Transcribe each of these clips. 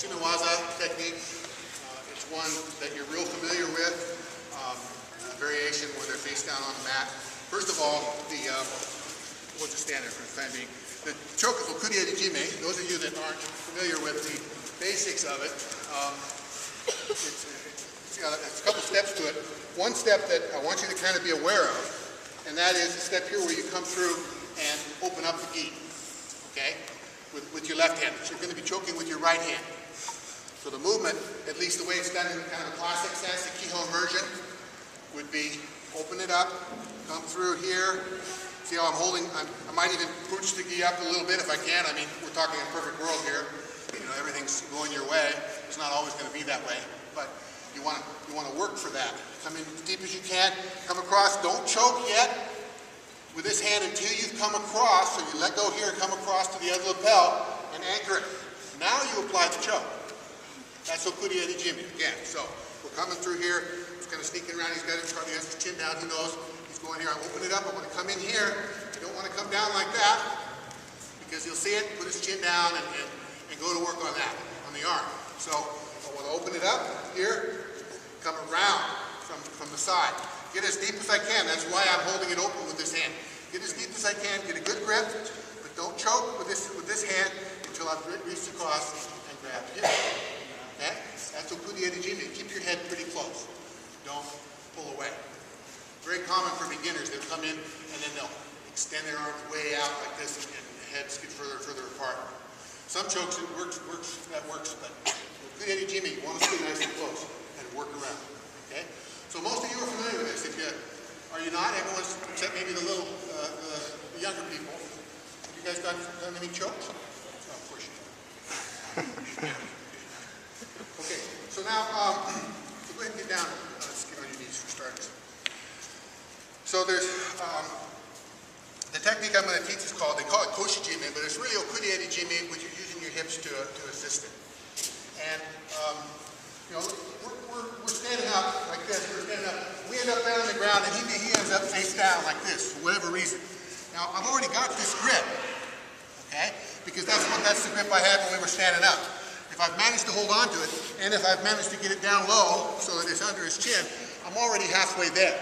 technique. It's one that you're real familiar with. A variation where they're face down on the mat. First of all, we'll just stand there for the time being. The choke is Okuri Eri Jime. Those of you that aren't familiar with the basics of it, it's got a couple steps to it. One step that I want you to kind of be aware of, and that is the step here where you come through and open up the gi, okay, with your left hand. So you're going to be choking with your right hand. So the movement, at least the way it's done in kind of a classic sense, the keyhole immersion, would be open it up, come through here. See how I'm holding? I might even pooch the gi up a little bit if I can. I mean, we're talking a perfect world here. You know, everything's going your way. It's not always going to be that way, but you want to work for that. Come in as deep as you can. Come across. Don't choke yet with this hand until you've come across. So you let go here and come across to the other lapel and anchor it. Now you apply the choke. That's Okuri Eri Jime again. So we're coming through here. He's kind of sneaking around. He's got it. Probably has his chin down. Who knows? He's going here. I open it up. I want to come in here. I don't want to come down like that because you'll see it. Put his chin down and go to work on that, on the arm. So I want to open it up here. Come around from the side. Get as deep as I can. That's why I'm holding it open with this hand. Get as deep as I can. Get a good grip, but don't choke with this hand until I've reached across and grab here. Okay? That's Okuri Eri Jime. Keep your head pretty close. Don't pull away. Very common for beginners. They'll come in and then they'll extend their arms way out like this and the heads get further and further apart. Some chokes, that works, but Okuri Eri Jime, you want to stay nice and close and work around. Okay? So most of you are familiar with this. Are you not? Everyone's, except maybe the little, the younger people. Have you guys done any chokes? Oh, of course you have. Okay, so now, so go ahead and get down. Let's get on your knees for starters. So there's, the technique I'm going to teach is called, they call it Koshi Jime, but it's really Okuri Eri Jime, which you're using your hips to assist it. And, you know, we're standing up like this, we're standing up, we end up down on the ground, and he ends up face down like this, for whatever reason. Now, I've already got this grip, okay, because that's the grip I had when we were standing up. If I've managed to hold on to it, and if I've managed to get it down low so that it's under his chin, I'm already halfway there.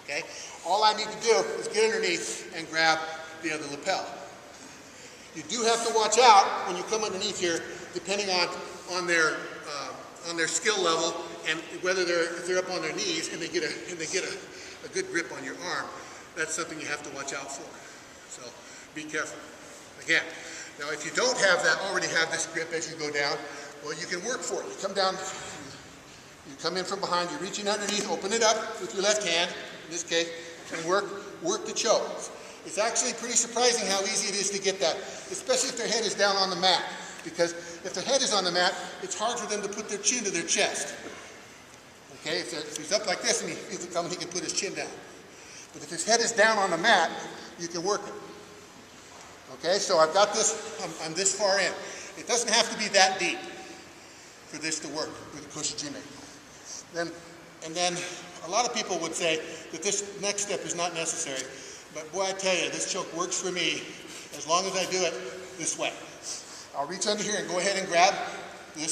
Okay? All I need to do is get underneath and grab the other lapel. You do have to watch out when you come underneath here, depending on their skill level and whether if they're up on their knees and they get a good grip on your arm. That's something you have to watch out for. So be careful. Again. Now, if you don't already have this grip as you go down, well, you can work for it. You come down, you come in from behind, you're reaching underneath, open it up with your left hand, in this case, and work the choke. It's actually pretty surprising how easy it is to get that, especially if their head is down on the mat. Because if their head is on the mat, it's hard for them to put their chin to their chest. Okay, if he's up like this and he feels it coming, he can put his chin down. But if his head is down on the mat, you can work it. Okay, so I've got this, I'm this far in. It doesn't have to be that deep for this to work with Koshi Jime. And then a lot of people would say that this next step is not necessary. But boy, I tell you, this choke works for me as long as I do it this way. I'll reach under here and go ahead and grab the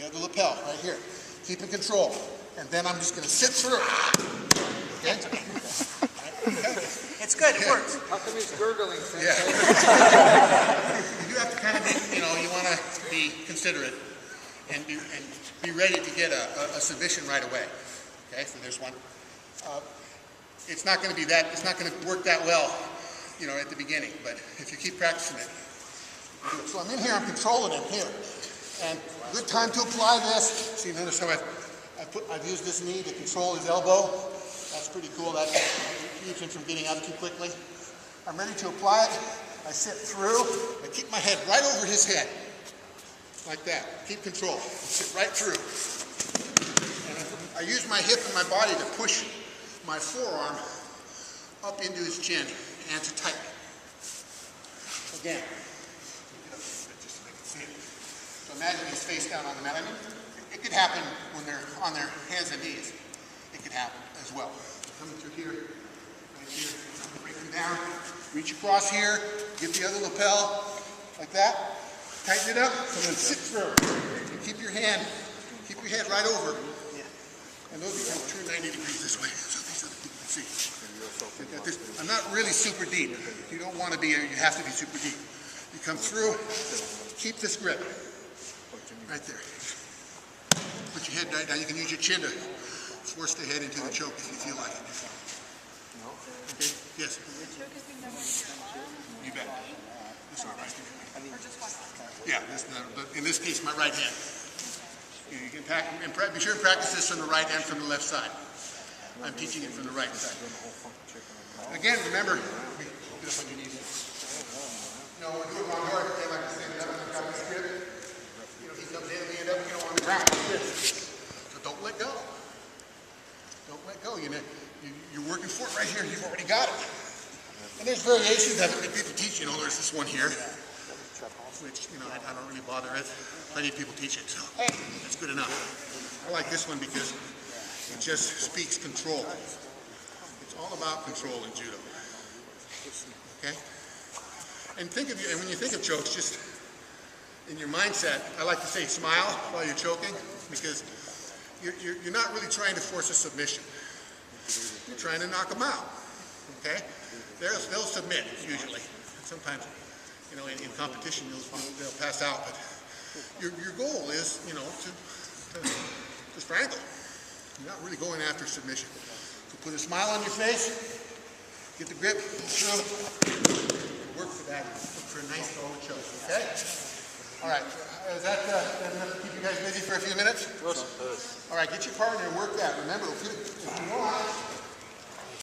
other lapel right here. Keep in control. And then I'm just going to sit through. Okay? It's good, it works. How come he's gurgling, Sensei? Yeah. You do have to kind of be, you want to be considerate and be ready to get a submission right away. Okay, so there's one. It's not going to be that, it's not going to work that well, at the beginning, but if you keep practicing it. So I'm in here, I'm controlling him here. And good time to apply this. See, notice how I've used this knee to control his elbow. That's pretty cool. That keeps him from getting up too quickly. I'm ready to apply it. I sit through. I keep my head right over his head. Like that. Keep control. Sit right through. And I use my hip and my body to push my forearm up into his chin and to tighten. Again. Just so they can see it. So imagine he's face down on the mat. I mean, it could happen when they're on their hands and knees. It could happen as well. Coming through here, right here, break them down, reach across here, get the other lapel, like that. Tighten it up, and then sit through. And keep your head right over. And those become true 90 degrees this way, so these other people can see. I'm not really super deep. You don't want to be, you have to be super deep. You come through, keep this grip. Right there. Put your head right down. You can use your chin to force the head into the choke if you feel like it. Okay? Yes? You bet. This one right here. Yeah, in this case, my right hand. You can be sure to practice this from the right and from the left side. I'm teaching it from the right side. Again, remember, get up on your knees. You know, when we're doing my door, I like to stand up and I've got this grip. You know, he comes in and we end up, on the ground like this. So don't let go. Don't let go. You know, you're working for it right here. You've already got it. And there's variations of it that people teach. You know, there's this one here, which, you know, I don't really bother with. Plenty of people teach it, so that's good enough. I like this one because it just speaks control. It's all about control in judo. Okay? And when you think of chokes, just in your mindset, I like to say smile while you're choking, because you're not really trying to force a submission. You're trying to knock them out. Okay? They'll submit usually. Sometimes, you know, in competition they'll pass out, but your goal is, you know, to strangle. You're not really going after submission. So put a smile on your face, get the grip, through, work for that. Look for a nice solid choke, okay? All right, is that enough to keep you guys busy for a few minutes? All right, get your partner and work that. Remember, if you want,